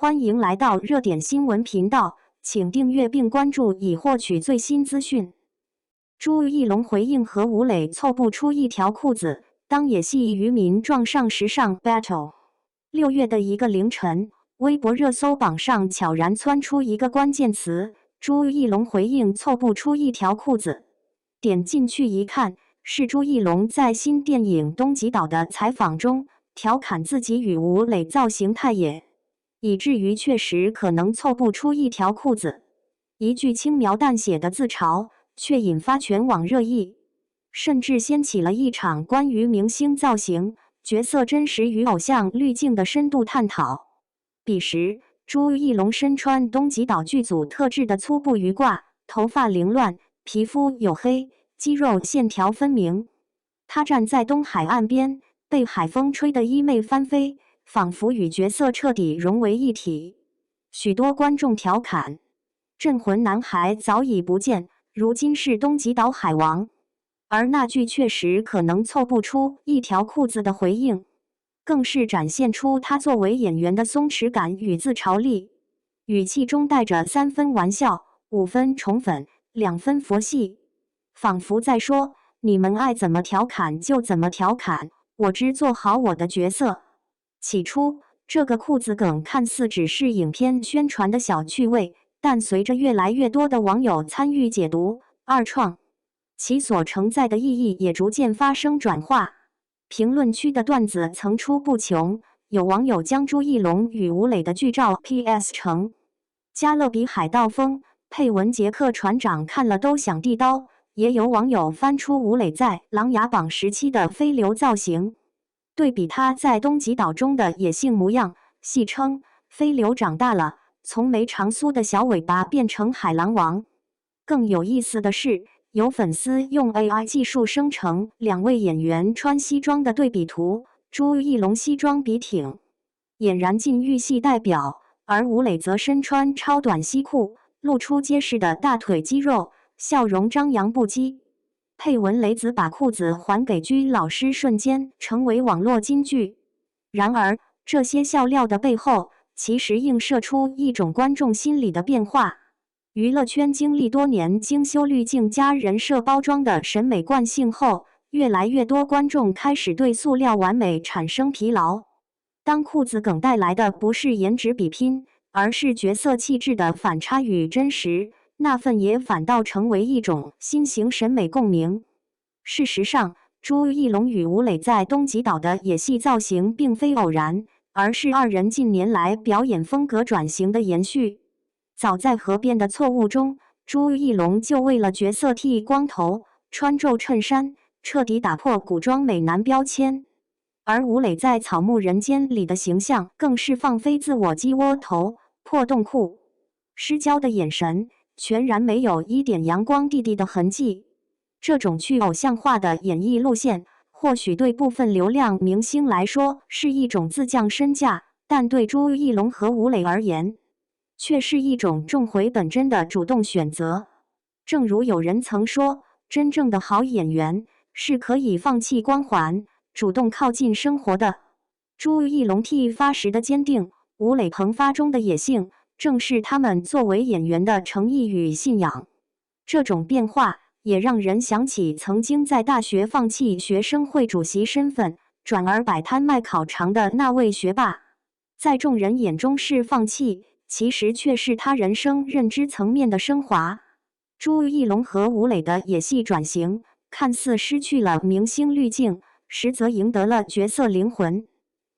欢迎来到热点新闻频道，请订阅并关注以获取最新资讯。朱一龙回应何吴磊凑不出一条裤子，当野戏渔民撞上时尚 battle。6月的一个凌晨，微博热搜榜上悄然窜出一个关键词：朱一龙回应凑不出一条裤子。点进去一看，是朱一龙在新电影《东极岛》的采访中调侃自己与吴磊造型太野，以至于确实可能凑不出一条裤子。一句轻描淡写的自嘲，却引发全网热议，甚至掀起了一场关于明星造型、角色真实与偶像滤镜的深度探讨。彼时，朱一龙身穿东极岛剧组特制的粗布鱼褂，头发凌乱，皮肤黝黑，肌肉线条分明。他站在东海岸边，被海风吹得衣袂翻飞，仿佛与角色彻底融为一体。许多观众调侃：镇魂男孩早已不见，如今是东极岛海王。而那句确实可能凑不出一条裤子的回应，更是展现出他作为演员的松弛感与自嘲力，语气中带着3分玩笑、5分宠粉、2分佛系，仿佛在说：你们爱怎么调侃就怎么调侃，我只做好我的角色。起初，这个裤子梗看似只是影片宣传的小趣味，但随着越来越多的网友参与解读、二创，其所承载的意义也逐渐发生转化。评论区的段子层出不穷，有网友将朱一龙与吴磊的剧照 PS 成加勒比海盗风，配文杰克船长看了都想递刀。也有网友翻出吴磊在《琅琊榜》时期的飞流造型，对比他在东极岛中的野性模样，戏称飞流长大了，从没长苏的小尾巴变成海狼王。更有意思的是，有粉丝用 AI 技术生成2位演员穿西装的对比图，朱一龙西装笔挺，俨然禁欲系代表，而吴磊则身穿超短西裤，露出结实的大腿肌肉，笑容张扬不羁。配文雷子把裤子还给居老师瞬间成为网络金句。然而，这些笑料的背后，其实映射出一种观众心理的变化。娱乐圈经历多年精修滤镜加人设包装的审美惯性后，越来越多观众开始对塑料完美产生疲劳。当裤子梗带来的不是颜值比拼，而是角色气质的反差与真实，那份也反倒成为一种新型审美共鸣。事实上，朱一龙与吴磊在东极岛的野戏造型并非偶然，而是二人近年来表演风格转型的延续。早在河边的错误中，朱一龙就为了角色剃光头、穿皱衬衫，彻底打破古装美男标签。而吴磊在草木人间里的形象更是放飞自我，鸡窝头、破洞裤、失焦的眼神，全然没有一点阳光弟弟的痕迹。这种去偶像化的演绎路线，或许对部分流量明星来说是一种自降身价，但对朱一龙和吴磊而言，却是一种重回本真的主动选择。正如有人曾说，真正的好演员是可以放弃光环，主动靠近生活的。朱一龙剃发时的坚定，吴磊蓬发中的野性，正是他们作为演员的诚意与信仰。这种变化也让人想起曾经在大学放弃学生会主席身份，转而摆摊卖烤肠的那位学霸。在众人眼中是放弃，其实却是他人生认知层面的升华。朱一龙和吴磊的野戏转型，看似失去了明星滤镜，实则赢得了角色灵魂。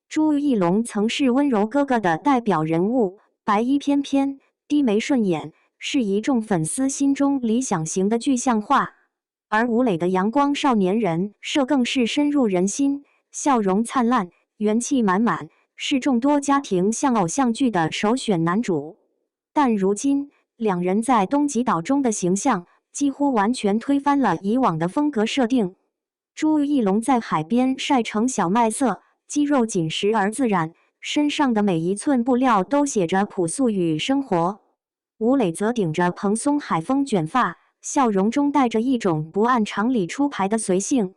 朱一龙曾是温柔哥哥的代表人物，白衣翩翩，低眉顺眼，是一众粉丝心中理想型的具象化。而吴磊的阳光少年人设更是深入人心，笑容灿烂，元气满满，是众多家庭向偶像剧的首选男主。但如今，两人在东极岛中的形象几乎完全推翻了以往的风格设定。朱一龙在海边晒成小麦色，肌肉紧实而自然，身上的每一寸布料都写着朴素与生活。吴磊则顶着蓬松海风卷发，笑容中带着一种不按常理出牌的随性。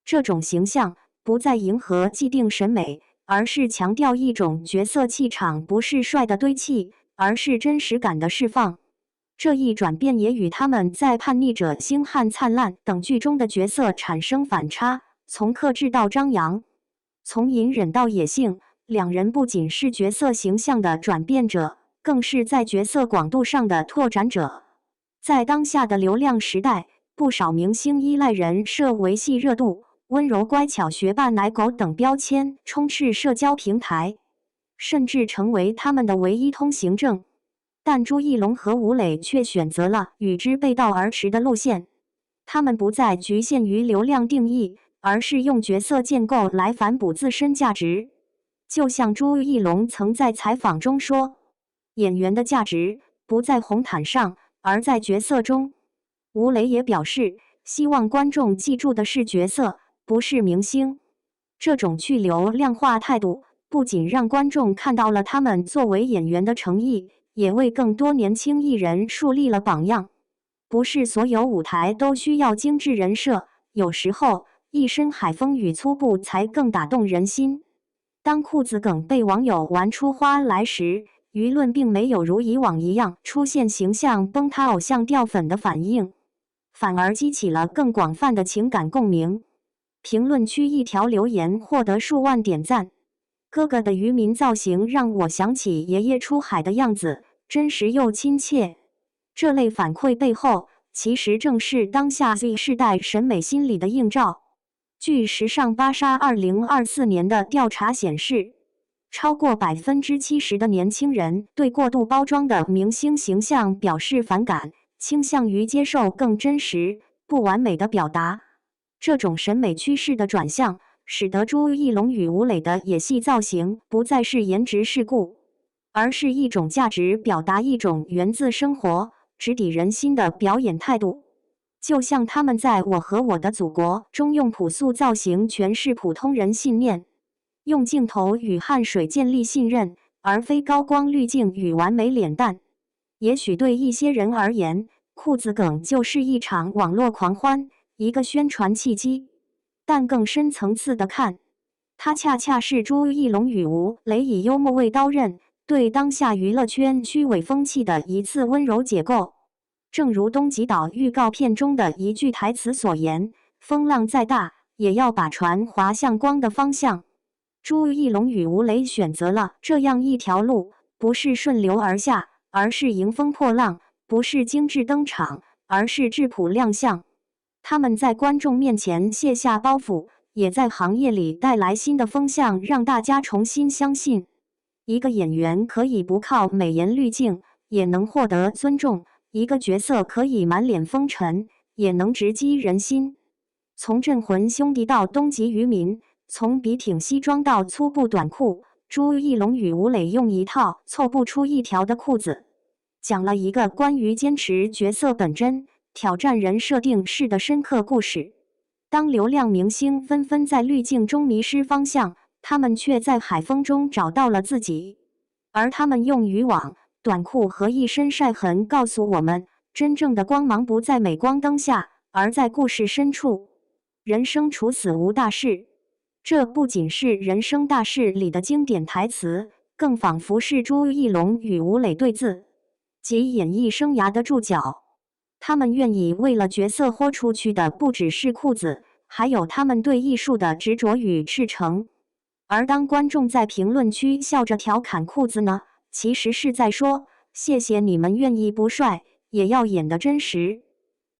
这种形象不再迎合既定审美，而是强调一种角色气场不是帅的堆砌，而是真实感的释放。这一转变也与他们在《叛逆者》《星汉灿烂》等剧中的角色产生反差，从克制到张扬，从隐忍到野性，两人不仅是角色形象的转变者，更是在角色广度上的拓展者。在当下的流量时代，不少明星依赖人设维系热度，温柔乖巧、学霸、奶狗等标签充斥社交平台，甚至成为他们的唯一通行证。但朱一龙和吴磊却选择了与之背道而驰的路线，他们不再局限于流量定义，而是用角色建构来反哺自身价值。就像朱一龙曾在采访中说：“演员的价值不在红毯上，而在角色中。”吴磊也表示，希望观众记住的是角色，不是明星。这种去流量化态度，不仅让观众看到了他们作为演员的诚意，也为更多年轻艺人树立了榜样。不是所有舞台都需要精致人设，有时候一身海风与粗布才更打动人心。当裤子梗被网友玩出花来时，舆论并没有如以往一样出现形象崩塌、偶像掉粉的反应，反而激起了更广泛的情感共鸣。评论区一条留言获得数万点赞：“哥哥的渔民造型让我想起爷爷出海的样子，真实又亲切。”这类反馈背后，其实正是当下 Z 世代审美心理的映照。据时尚芭莎2024年的调查显示，超过70%的年轻人对过度包装的明星形象表示反感，倾向于接受更真实、不完美的表达。这种审美趋势的转向，使得朱一龙与吴磊的野戏造型不再是颜值事故，而是一种价值表达，一种源自生活、直抵人心的表演态度。就像他们在《我和我的祖国》中用朴素造型诠释普通人信念，用镜头与汗水建立信任，而非高光滤镜与完美脸蛋。也许对一些人而言，裤子梗就是一场网络狂欢，一个宣传契机。但更深层次的看，它恰恰是朱一龙与吴磊以幽默为刀刃，对当下娱乐圈虚伪风气的一次温柔解构。正如东极岛预告片中的一句台词所言：“风浪再大，也要把船划向光的方向。”朱一龙与吴磊选择了这样一条路，不是顺流而下，而是迎风破浪；不是精致登场，而是质朴亮相。他们在观众面前卸下包袱，也在行业里带来新的风向，让大家重新相信，一个演员可以不靠美颜滤镜，也能获得尊重；一个角色可以满脸风尘，也能直击人心。从镇魂兄弟到东极渔民，从笔挺西装到粗布短裤，朱一龙与吴磊用一套凑不出一条的裤子，讲了一个关于坚持角色本真、挑战人设定式的深刻故事。当流量明星纷纷在滤镜中迷失方向，他们却在海风中找到了自己。而他们用渔网、短裤和一身晒痕告诉我们，真正的光芒不在镁光灯下，而在故事深处。人生处死无大事，这不仅是《人生大事》里的经典台词，更仿佛是朱一龙与吴磊对自己演艺生涯的注脚。他们愿意为了角色豁出去的不只是裤子，还有他们对艺术的执着与赤诚。而当观众在评论区笑着调侃裤子呢，其实是在说：谢谢你们愿意不帅，也要演得真实。